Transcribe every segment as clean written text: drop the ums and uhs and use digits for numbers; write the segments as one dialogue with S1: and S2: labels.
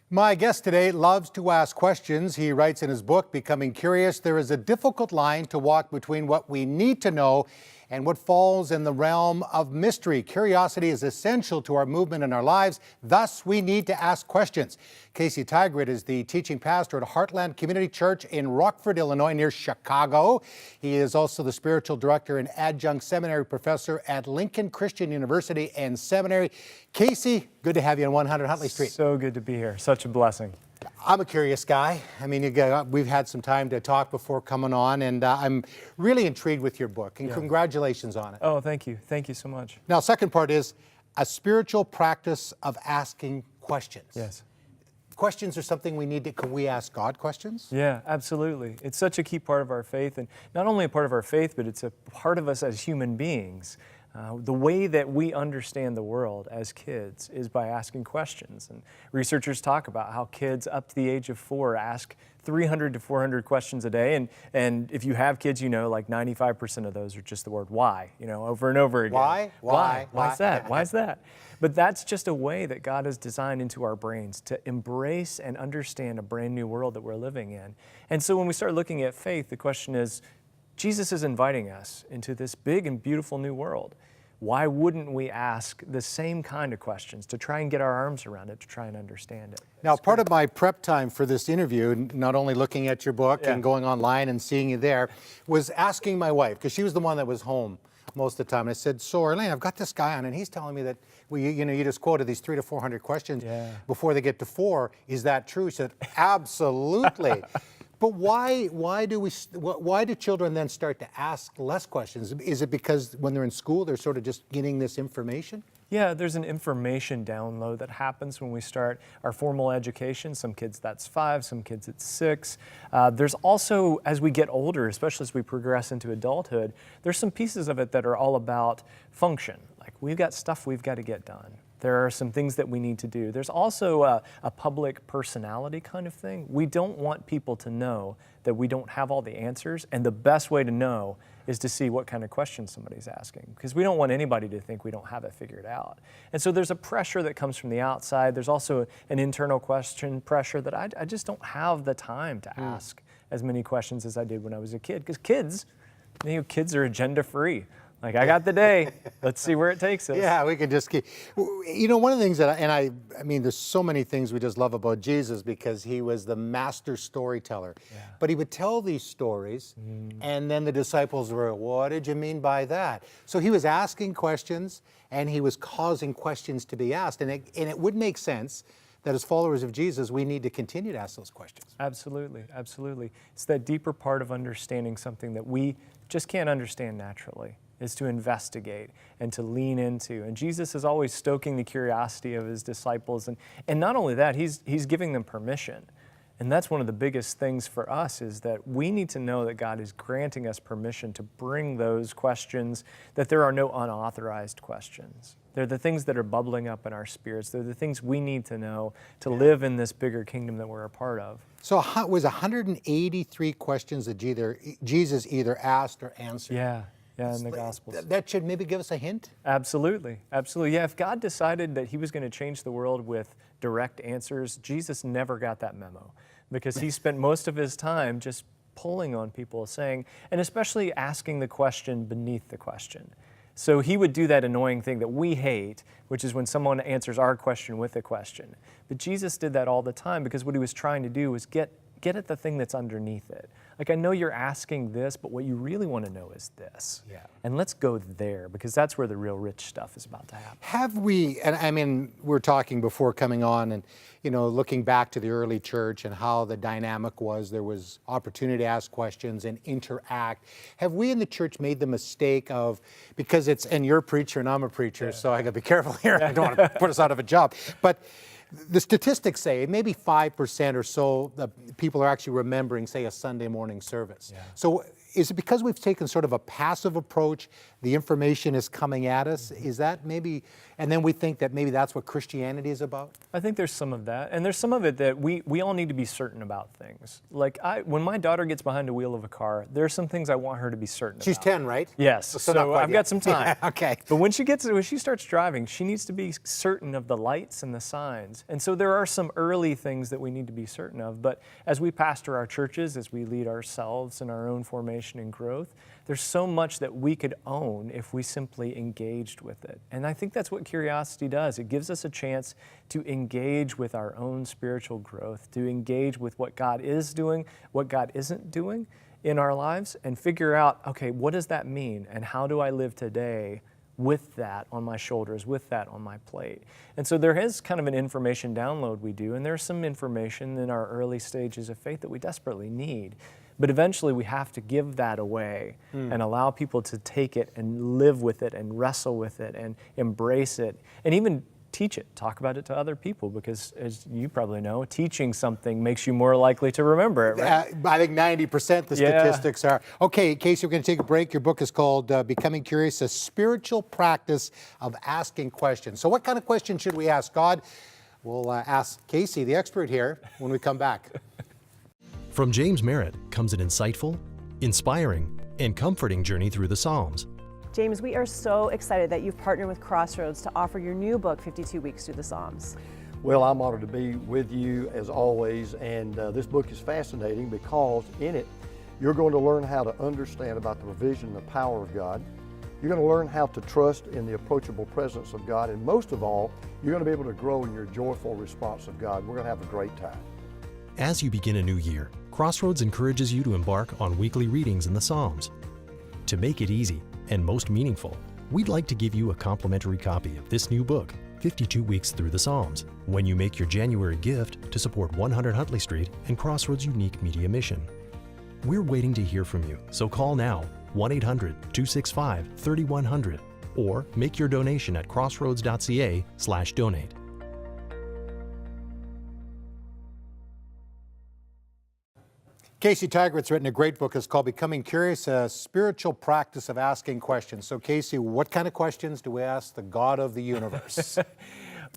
S1: My guest today loves to ask questions. He writes in his book, Becoming Curious, there is a difficult line to walk between what we need to know and what falls in the realm of mystery. Curiosity is essential to our movement in our lives. Thus, we need to ask questions. Casey Tygrett is the teaching pastor at Heartland Community Church in Rockford, Illinois, near Chicago. He is also the spiritual director and adjunct seminary professor at Lincoln Christian University and Seminary. Casey, good to have you on 100 Huntley Street.
S2: So good to be here. Such a blessing.
S1: I'm a curious guy. I mean, we've had some time to talk before coming on, and I'm really intrigued with your book, and congratulations on it.
S2: Oh, thank you. Thank you so much.
S1: Now, second part is a spiritual practice of asking questions.
S2: Yes.
S1: Questions are something we need to, can we ask God questions?
S2: Yeah, absolutely. It's such a key part of our faith, and not only a part of our faith, but it's a part of us as human beings. The way that we understand the world as kids is by asking questions. And researchers talk about how kids up to the age of 4 ask 300 to 400 questions a day. And if you have kids, you know, like 95% of those are just the word why, you know, over and over again.
S1: Why? Why?
S2: Why is that? Why is that? But that's just a way that God has designed into our brains to embrace and understand a brand new world that we're living in. And so when we start looking at faith, the question is, Jesus is inviting us into this big and beautiful new world. Why wouldn't we ask the same kind of questions to try and get our arms around it, to try and understand it?
S1: Now, part of my prep time for this interview, not only looking at your book and going online and seeing you there, was asking my wife, because she was the one that was home most of the time. And I said, so Elaine, I've got this guy on, and he's telling me that, you just quoted these 300 to 400 questions before they get to 4. Is that true? She said, absolutely. But why do children then start to ask less questions? Is it because when they're in school, they're sort of just getting this information?
S2: Yeah, there's an information download that happens when we start our formal education. Some kids that's 5, some kids it's 6. There's also, as we get older, especially as we progress into adulthood, there's some pieces of it that are all about function. Like, we've got stuff we've got to get done. There are some things that we need to do. There's also a public personality kind of thing. We don't want people to know that we don't have all the answers, and the best way to know is to see what kind of questions somebody's asking, because we don't want anybody to think we don't have it figured out. And so there's a pressure that comes from the outside. There's also an internal question pressure that I just don't have the time to ask as many questions as I did when I was a kid, because kids are agenda free. Like, I got the day. Let's see where it takes us.
S1: Yeah, we can just keep. You know, one of the things that, I mean, there's so many things we just love about Jesus, because he was the master storyteller. Yeah. But he would tell these stories, and then the disciples were, what did you mean by that? So he was asking questions, and he was causing questions to be asked. And it would make sense that as followers of Jesus, we need to continue to ask those questions. Absolutely,
S2: absolutely. It's that deeper part of understanding something that we just can't understand naturally, is to investigate and to lean into. And Jesus is always stoking the curiosity of his disciples. And not only that, he's giving them permission. And that's one of the biggest things for us, is that we need to know that God is granting us permission to bring those questions, that there are no unauthorized questions. They're the things that are bubbling up in our spirits. They're the things we need to know to live in this bigger kingdom that we're a part of.
S1: So it was 183 questions that Jesus either asked or answered.
S2: Yeah, in the Gospels.
S1: That should maybe give us a hint?
S2: Absolutely, absolutely. Yeah, if God decided that he was going to change the world with direct answers, Jesus never got that memo, because he spent most of his time just pulling on people, saying, and especially asking the question beneath the question. So he would do that annoying thing that we hate, which is when someone answers our question with a question. But Jesus did that all the time, because what he was trying to do was get at the thing that's underneath it. Like, I know you're asking this, but what you really want to know is this. Yeah. And let's go there, because that's where the real rich stuff is about to happen.
S1: Have we, and I mean, we're talking before coming on, and, looking back to the early church and how the dynamic was, there was opportunity to ask questions and interact. Have we in the church made the mistake of, because and you're a preacher and I'm a preacher, so I got to be careful here. I don't want to put us out of a job. But the statistics say maybe 5% or so the people are actually remembering, say, a Sunday morning service. Yeah. So is it because we've taken sort of a passive approach, the information is coming at us? Is that maybe, and then we think that maybe that's what Christianity is about?
S2: I think there's some of that, and there's some of it that we all need to be certain about things. Like when my daughter gets behind the wheel of a car, there's some things I want her to be certain
S1: She's
S2: about.
S1: 10, right?
S2: Yes,
S1: not
S2: so
S1: quite
S2: I've
S1: yet.
S2: got some time.
S1: Yeah, okay.
S2: But when she starts driving, she needs to be certain of the lights and the signs. And so there are some early things that we need to be certain of. But as we pastor our churches, as we lead ourselves in our own formation and growth, there's so much that we could own if we simply engaged with it. And I think that's what curiosity does. It gives us a chance to engage with our own spiritual growth, to engage with what God is doing, what God isn't doing in our lives, and figure out, okay, what does that mean? And how do I live today with that on my shoulders, with that on my plate? And so there is kind of an information download we do, and there's some information in our early stages of faith that we desperately need. But eventually we have to give that away and allow people to take it and live with it and wrestle with it and embrace it and even teach it, talk about it to other people, because as you probably know, teaching something makes you more likely to remember it, right?
S1: I think 90% the statistics are. Okay, Casey, we're going to take a break. Your book is called Becoming Curious, a spiritual practice of asking questions. So what kind of questions should we ask God? We'll ask Casey, the expert here, when we come back.
S3: From James Merritt comes an insightful, inspiring, and comforting journey through the Psalms.
S4: James, we are so excited that you've partnered with Crossroads to offer your new book, 52 Weeks Through the Psalms.
S5: Well, I'm honored to be with you as always, and this book is fascinating because in it, you're going to learn how to understand about the provision and the power of God. You're going to learn how to trust in the approachable presence of God, and most of all, you're going to be able to grow in your joyful response of God. We're going to have a great time.
S3: As you begin a new year, Crossroads encourages you to embark on weekly readings in the Psalms. To make it easy and most meaningful, we'd like to give you a complimentary copy of this new book, 52 Weeks Through the Psalms, when you make your January gift to support 100 Huntley Street and Crossroads' unique media mission. We're waiting to hear from you, so call now, 1-800-265-3100, or make your donation at crossroads.ca/donate.
S1: Casey Tygrett's written a great book. It's called Becoming Curious, a spiritual practice of asking questions. So Casey, what kind of questions do we ask the God of the universe?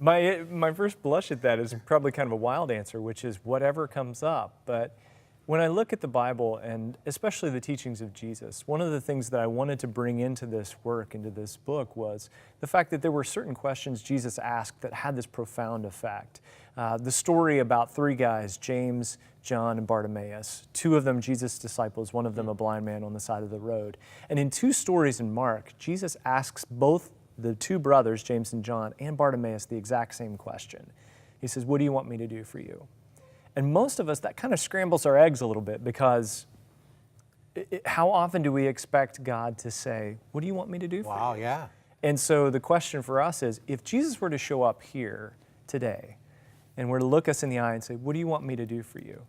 S2: My first blush at that is probably kind of a wild answer, which is whatever comes up. But when I look at the Bible, and especially the teachings of Jesus, one of the things that I wanted to bring into this work, into this book, was the fact that there were certain questions Jesus asked that had this profound effect. The story about three guys, James, John, and Bartimaeus, two of them Jesus' disciples, one of them a blind man on the side of the road. And in two stories in Mark, Jesus asks both the two brothers, James and John, and Bartimaeus the exact same question. He says, "What do you want me to do for you?" And most of us, that kind of scrambles our eggs a little bit, because how often do we expect God to say, "What do you want me to do for you?"
S1: Wow, yeah.
S2: And so the question for us is, if Jesus were to show up here today and were to look us in the eye and say, "What do you want me to do for you?"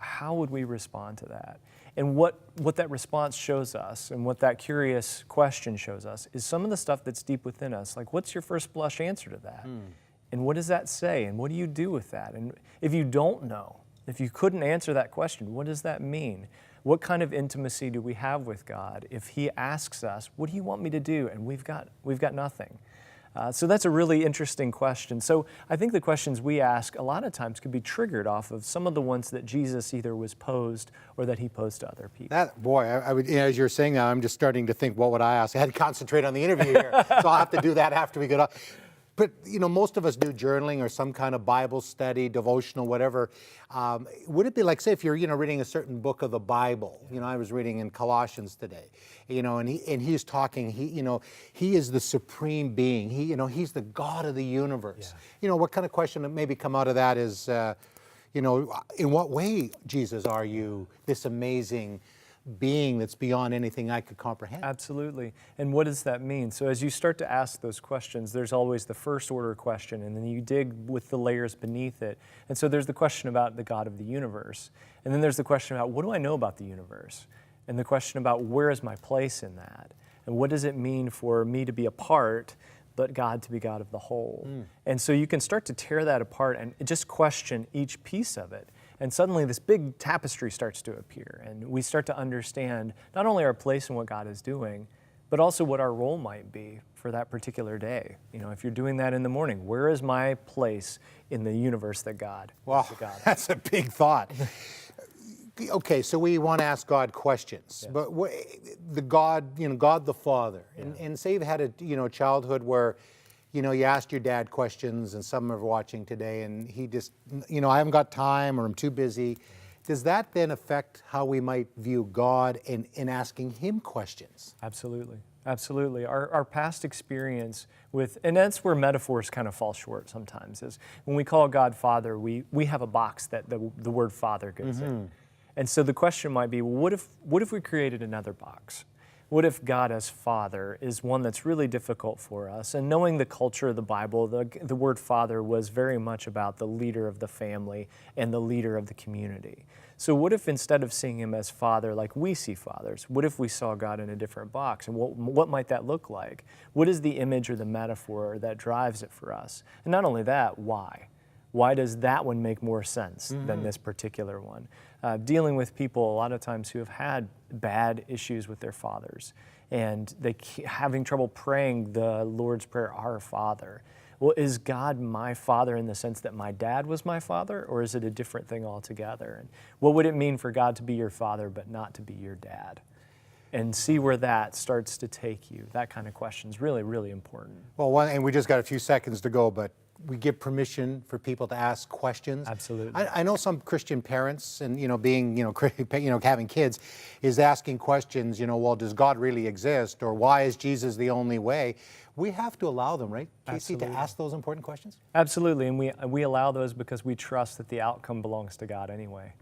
S2: how would we respond to that? And what that response shows us, and what that curious question shows us, is some of the stuff that's deep within us. Like, what's your first blush answer to that? And what does that say? And what do you do with that? And if you don't know, if you couldn't answer that question, what does that mean? What kind of intimacy do we have with God if He asks us, "What do you want me to do?" and we've got nothing? So that's a really interesting question. So I think the questions we ask a lot of times could be triggered off of some of the ones that Jesus either was posed or that He posed to other people.
S1: I would, as you're saying that, I'm just starting to think, what would I ask? I had to concentrate on the interview here, so I'll have to do that after we get off. But, most of us do journaling or some kind of Bible study, devotional, whatever. Would it be like, say, if you're, reading a certain book of the Bible? I was reading in Colossians today, and he's talking, he is the supreme being. He's the God of the universe. Yeah. What kind of question that maybe come out of that is, in what way, Jesus, are you this amazing being that's beyond anything I could comprehend?
S2: Absolutely. And what does that mean? So as you start to ask those questions, there's always the first order question, and then you dig with the layers beneath it. And so there's the question about the God of the universe. And then there's the question about, what do I know about the universe? And the question about, where is my place in that? And what does it mean for me to be a part, but God to be God of the whole? And so you can start to tear that apart and just question each piece of it. And suddenly this big tapestry starts to appear, and we start to understand not only our place in what God is doing, but also what our role might be for that particular day. You know, if you're doing that in the morning, where is my place in the universe that God
S1: Wow,
S2: is the God?
S1: that's a big thought. Okay, so we want to ask God questions, but the God, God the Father, and say you've had a childhood where, you asked your dad questions, and some are watching today, and he just, I haven't got time, or I'm too busy. Does that then affect how we might view God in asking Him questions?
S2: Absolutely. Absolutely. Our past experience with, and that's where metaphors kind of fall short sometimes, is when we call God Father, we have a box that the word Father goes in. And so the question might be, well, what if we created another box? What if God as Father is one that's really difficult for us? And knowing the culture of the Bible, the word Father was very much about the leader of the family and the leader of the community. So what if instead of seeing Him as Father like we see fathers, what if we saw God in a different box? And what might that look like? What is the image or the metaphor that drives it for us? And not only that, why? Why does that one make more sense than this particular one? Dealing with people a lot of times who have had bad issues with their fathers, and they having trouble praying the Lord's Prayer, Our Father. Well, is God my Father in the sense that my dad was my father, or is it a different thing altogether? And what would it mean for God to be your father but not to be your dad? And see where that starts to take you. That kind of question is really, really important.
S1: Well, and we just got a few seconds to go, but we give permission for people to ask questions.
S2: Absolutely.
S1: I know some Christian parents, and being having kids, is asking questions. Well, does God really exist, or why is Jesus the only way? We have to allow them, right, Casey, to ask those important questions.
S2: Absolutely, and we allow those because we trust that the outcome belongs to God anyway.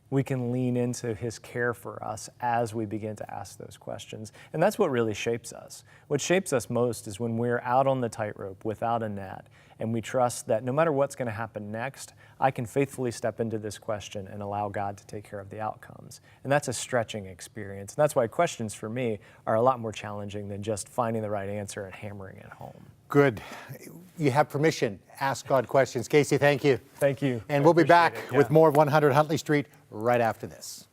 S2: We can lean into His care for us as we begin to ask those questions. And that's what really shapes us. What shapes us most is when we're out on the tightrope without a net, and we trust that no matter what's going to happen next, I can faithfully step into this question and allow God to take care of the outcomes. And that's a stretching experience. And that's why questions for me are a lot more challenging than just finding the right answer and hammering it home.
S1: Good. You have permission. Ask God questions. Casey, thank you.
S2: Thank you.
S1: And we'll be back with more of 100 Huntley Street right after this.